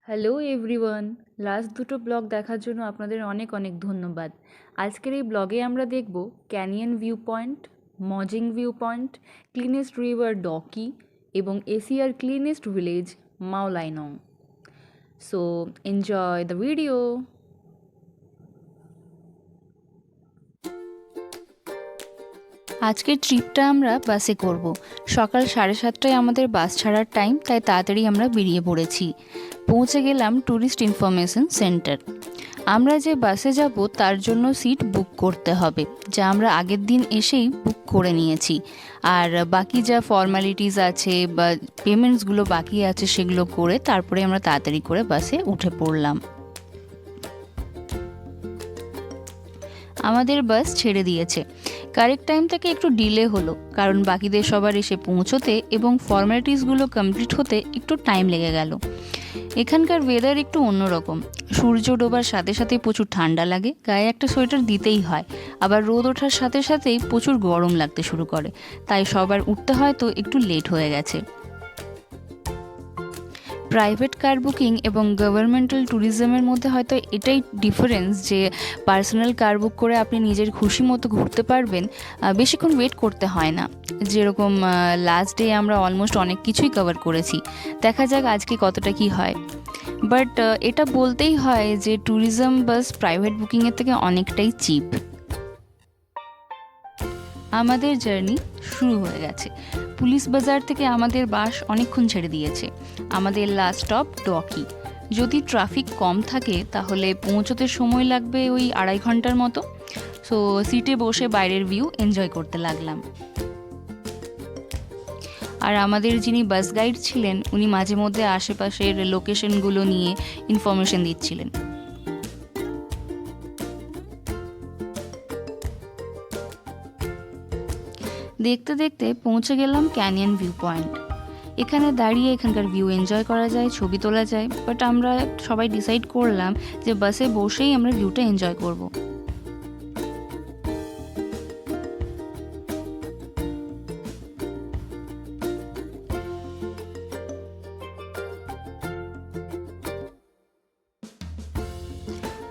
Hello everyone, last দুটো blog দেখার জন্য আপনাদের অনেক অনেক ধন্যবাদ। আজকের এই ব্লগে আমরা দেখব ক্যানিয়ন ভিউ পয়েন্ট, মজিং view point, cleanest river Dawki এবং এশিয়ার cleanest village Mawlynnong. So enjoy the video. আজকের ট্রিপটা আমরা বাসে করব। সকাল 7:30টায় আমাদের বাস ছাড়ার টাইম, তাই তাড়াতাড়ি আমরা বেরিয়ে পড়েছি। পৌঁছে গেলাম ট্যুরিস্ট ইনফরমেশন সেন্টার। আমরা যে বাসে যাব তার জন্য সিট বুক করতে হবে, যা আমরা আগের দিন এসেই বুক করে নিয়েছি। আর বাকি যা ফর্মালিটিস আছে বা পেমেন্টসগুলো বাকি আছে সেগুলো করে তারপরে আমরা তাড়াতাড়ি করে বাসে উঠে পড়লাম। আমাদের বাস ছেড়ে দিয়েছে। কারেক্ট টাইম থেকে একটু ডিলে হলো, কারণ বাকিদের সবার এসে পৌঁছোতে এবং ফর্মালিটিসগুলো কমপ্লিট হতে একটু টাইম লেগে গেল। এখানকার ওয়েদার একটু অন্যরকম। সূর্য ডোবার সাথে সাথে প্রচুর ঠান্ডা লাগে, গায়ে একটা সোয়েটার দিতেই হয়। আবার রোদ ওঠার সাথে সাথেই প্রচুর গরম লাগতে শুরু করে, তাই সবার উঠতে হয়তো একটু লেট হয়ে গেছে। প্রাইভেট কার বুকিং এবং গভর্নমেন্টাল ট্যুরিজমের মধ্যে হয়তো এটাই ডিফারেন্স যে পার্সোনাল কার বুক করে আপনি নিজের খুশি মতো ঘুরতে পারবেন, বেশিক্ষণ ওয়েট করতে হয় না। যেরকম লাস্ট ডে আমরা অলমোস্ট অনেক কিছুই কভার করেছি, দেখা যাক আজকে কতটা কি হয়। বাট এটা বলতেই হয় যে ট্যুরিজম বাস প্রাইভেট বুকিংয়ের থেকে অনেকটাই চিপ। আমাদের জার্নি শুরু হয়ে গেছে। পুলিশ বাজার থেকে আমাদের বাস অনেকক্ষণ ছেড়ে দিয়েছে। আমাদের লাস্ট স্টপ ডকি। যদি ট্রাফিক কম থাকে তাহলে পৌঁছতে সময় লাগবে ওই 2.5 ঘন্টার মতো। সো সিটে বসে বাইরের ভিউ এনজয় করতে লাগলাম। আর আমাদের যিনি বাস গাইড ছিলেন উনি মাঝে মধ্যে আশেপাশের লোকেশনগুলো নিয়ে ইনফরমেশন দিচ্ছিলেন। দেখতে দেখতে পৌঁছে গেলাম ক্যানিয়ন ভিউ পয়েন্ট। এখানে দাঁড়িয়ে এখানকার ভিউ এনজয় করা যায়, ছবি তোলা যায়, বাট আমরা সবাই ডিসাইড করলাম যে বাসে বসেই আমরা ভিউটা এনজয় করব।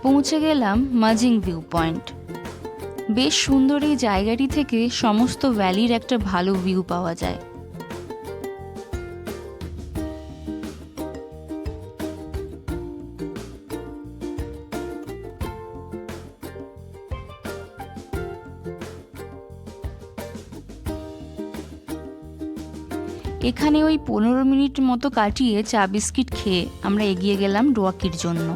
পৌঁছে গেলাম মাজিং ভিউ পয়েন্ট। বেশ সুন্দর এই জায়গাটি থেকে সমস্ত ভ্যালির একটা ভালো ভিউ পাওয়া যায়। এখানে ওই 15 মিনিট মতো কাটিয়ে চা বিস্কিট খেয়ে আমরা এগিয়ে গেলাম ডোয়াকির জন্য।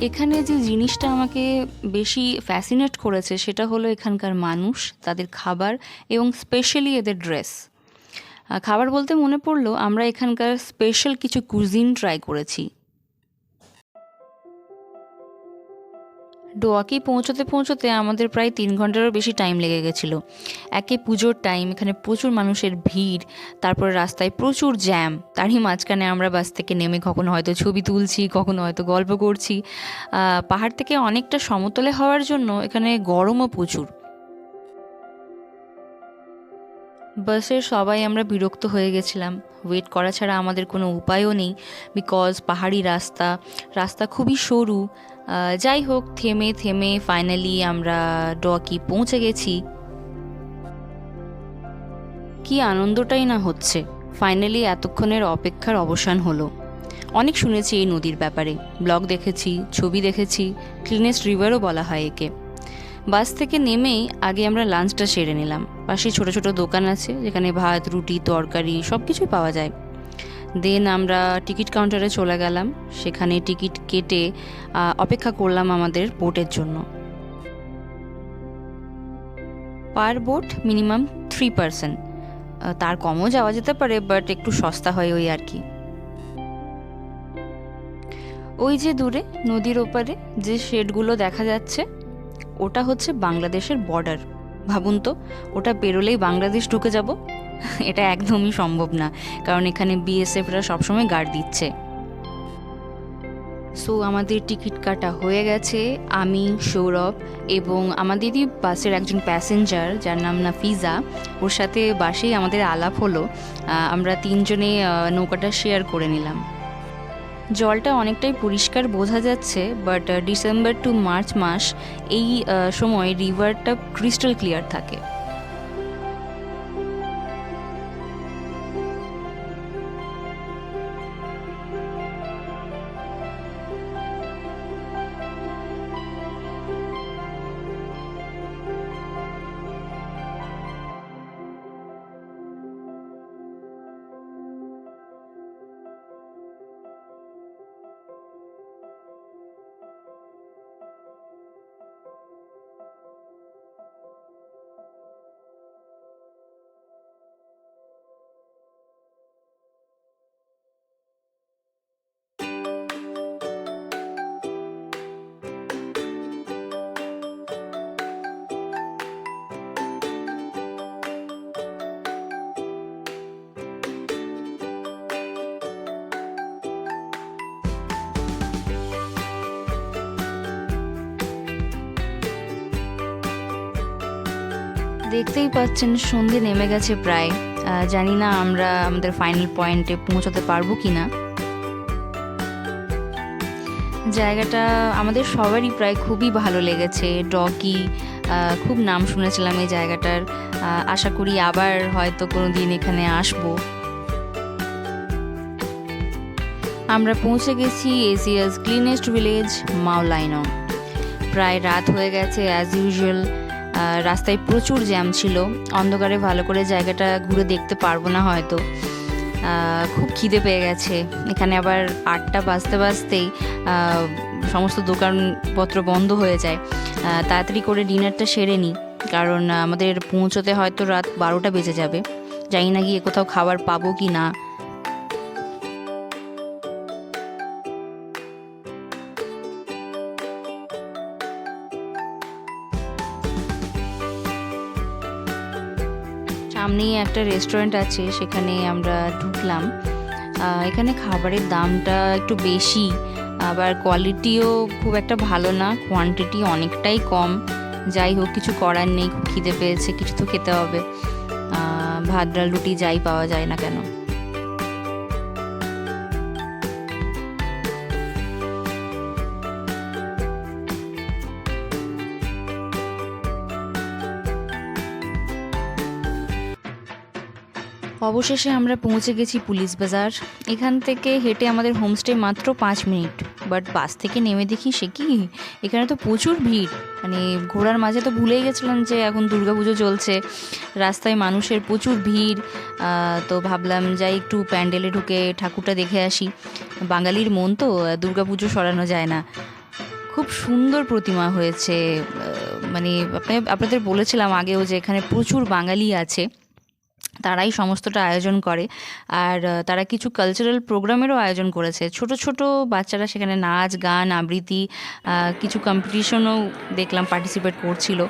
এখানে যে জিনিসটা আমাকে বেশি ফ্যাসিনেট করেছে সেটা হলো এখানকার মানুষ, তাদের খাবার এবং স্পেশালি এদের ড্রেস। খাবার বলতে মনে পড়লো আমরা এখানকার স্পেশাল কিছু কুজিন ট্রাই করেছি। ডোয়াকি পৌঁছতে পৌঁছতে আমাদের প্রায় 3 ঘন্টারও বেশি টাইম লেগে গেছিলো। একে পুজোর টাইম, এখানে প্রচুর মানুষের ভিড়, তারপরে রাস্তায় প্রচুর জ্যাম, তারই মাঝখানে আমরা বাস থেকে নেমে কখনো হয়তো ছবি তুলছি, কখনো হয়তো গল্প করছি। পাহাড় থেকে অনেকটা সমতলে হওয়ার জন্য এখানে গরমও প্রচুর। বাসের সবাই আমরা বিরক্ত হয়ে গেছিলাম। ওয়েট করা ছাড়া আমাদের কোনো উপায়ও নেই, বিকজ পাহাড়ি রাস্তা, রাস্তা খুবই সরু। যাই হোক, থেমে থেমে ফাইনালি আমরা ডকি পৌঁছে গেছি। কি আনন্দটাই না হচ্ছে, ফাইনালি এতক্ষণের অপেক্ষার অবসান হলো। অনেক শুনেছি এই নদীর ব্যাপারে, ব্লগ দেখেছি, ছবি দেখেছি, ক্লিনেস্ট রিভারও বলা হয় একে। বাস থেকে নেমেই আগে আমরা লাঞ্চটা সেরে নিলাম। পাশে ছোট ছোট দোকান আছে যেখানে ভাত, রুটি, তরকারি সব কিছুই পাওয়া যায়। দেন আমরা টিকিট কাউন্টারে চলে গেলাম, সেখানে টিকিট কেটে অপেক্ষা করলাম আমাদের বোটের জন্য। পার বোট মিনিমাম 3 পার্সন, তার কমও যাওয়া যেতে পারে, বাট একটু সস্তা হয় ওই আর কি। ওই যে দূরে নদীর ওপারে যে শেডগুলো দেখা যাচ্ছে ওটা হচ্ছে বাংলাদেশের বর্ডার। ভাবুন তো, ওটা পেরোলেই বাংলাদেশ ঢুকে যাব? এটা একদমই সম্ভব না, কারণ এখানে বিএসএফরা সবসময় গার্ড দিচ্ছে। সো আমাদের টিকিট কাটা হয়ে গেছে। আমি, সৌরভ এবং আমাদেরই বাসের একজন প্যাসেঞ্জার যার নাম নাফিজা, ওর সাথে বাসেই আমাদের আলাপ হলো। আমরা তিনজনে নৌকাটা শেয়ার করে নিলাম। জলটা অনেকটাই পরিষ্কার বোঝা যাচ্ছে, বাট ডিসেম্বর টু মার্চ মাস এই সময় রিভারটা ক্রিস্টাল ক্লিয়ার থাকে। দেখতেই পাচ্ছেন সন্ধে নেমে গেছে প্রায়। জানি না আমরা আমাদের ফাইনাল পয়েন্টে পৌঁছাতে পারবো কি না। জায়গাটা আমাদের সবারই প্রায় খুবই ভালো লেগেছে। ডকি, খুব নাম শুনেছিলাম এই জায়গাটার। আশা করি আবার হয়তো কোনো দিন এখানে আসবো। আমরা পৌঁছে গেছি এশিয়াস ক্লিনেস্ট ভিলেজ মাওলাইনো। প্রায় রাত হয়ে গেছে অ্যাজ ইউজুয়াল। রাস্তায় প্রচুর জ্যাম ছিল। অন্ধকারে ভালো করে জায়গাটা ঘুরে দেখতে পারবো না হয়তো। খুব খিদে পেয়ে গেছে। এখানে আবার 8টা বাজতে বাজতেই সমস্ত দোকানপত্র বন্ধ হয়ে যায়। তাড়াতাড়ি করে ডিনারটা সেরে নিই, কারণ আমাদের পৌঁছতে হয়তো রাত 12টা বেজে যাবে। জানি না গিয়ে কোথাও খাবার পাবো কি না। সামনেই একটা রেস্টুরেন্ট আছে, সেখানে আমরা ঢুকলাম। এখানে খাবারের দামটা একটু বেশি, আবার কোয়ালিটিও খুব একটা ভালো না, কোয়ান্টিটি অনেকটাই কম। যাই হোক, কিছু করার নেই, খুব খিদে পেয়েছে, কিছু তো খেতে হবে। ভাত ডাল রুটি যাই পাওয়া যায় না কেন। অবশেষে আমরা পৌঁছে গেছি পুলিশ বাজার। এখান থেকে হেঁটে আমাদের হোমস্টে মাত্র 5 মিনিট। বাট বাস থেকে নেমে দেখি সে কি, এখানে তো প্রচুর ভিড়। মানে ঘোরার মাঝে তো ভুলেই গেছিলাম যে এখন দুর্গাপুজো চলছে, রাস্তায় মানুষের প্রচুর ভিড়। তো ভাবলাম যাই একটু প্যান্ডেলে ঢুকে ঠাকুরটা দেখে আসি। বাঙালির মন তো, দুর্গাপুজো সরানো যায় না। খুব সুন্দর প্রতিমা হয়েছে। মানে আপনাদের বলেছিলাম আগেও যে এখানে প্রচুর বাঙালি আছে, তারাই সমস্তটা আয়োজন করে। আর তারা কিছু কালচারাল প্রোগ্রামেরও আয়োজন করেছে। ছোট ছোট বাচ্চারা সেখানে নাচ গান আবৃত্তি, কিছু কম্পিটিশনও দেখলাম পার্টিসিপেট করছিল।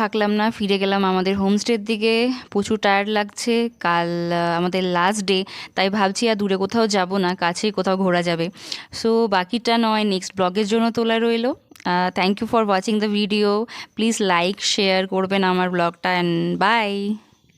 থাকলাম না, ফিরে গেলাম আমাদের হোমস্টের দিকে। প্রচুর টায়ার্ড লাগছে, কাল আমাদের লাস্ট ডে, তাই ভাবছি আর দূরে কোথাও যাব না, কাছেই কোথাও ঘোরা যাবে। সো বাকিটা নয় নেক্সট ব্লগের জন্য তোলা রইলো। Thank you for watching the video. Please like share করবেন আমার ব্লগটা, অ্যান্ড বাই।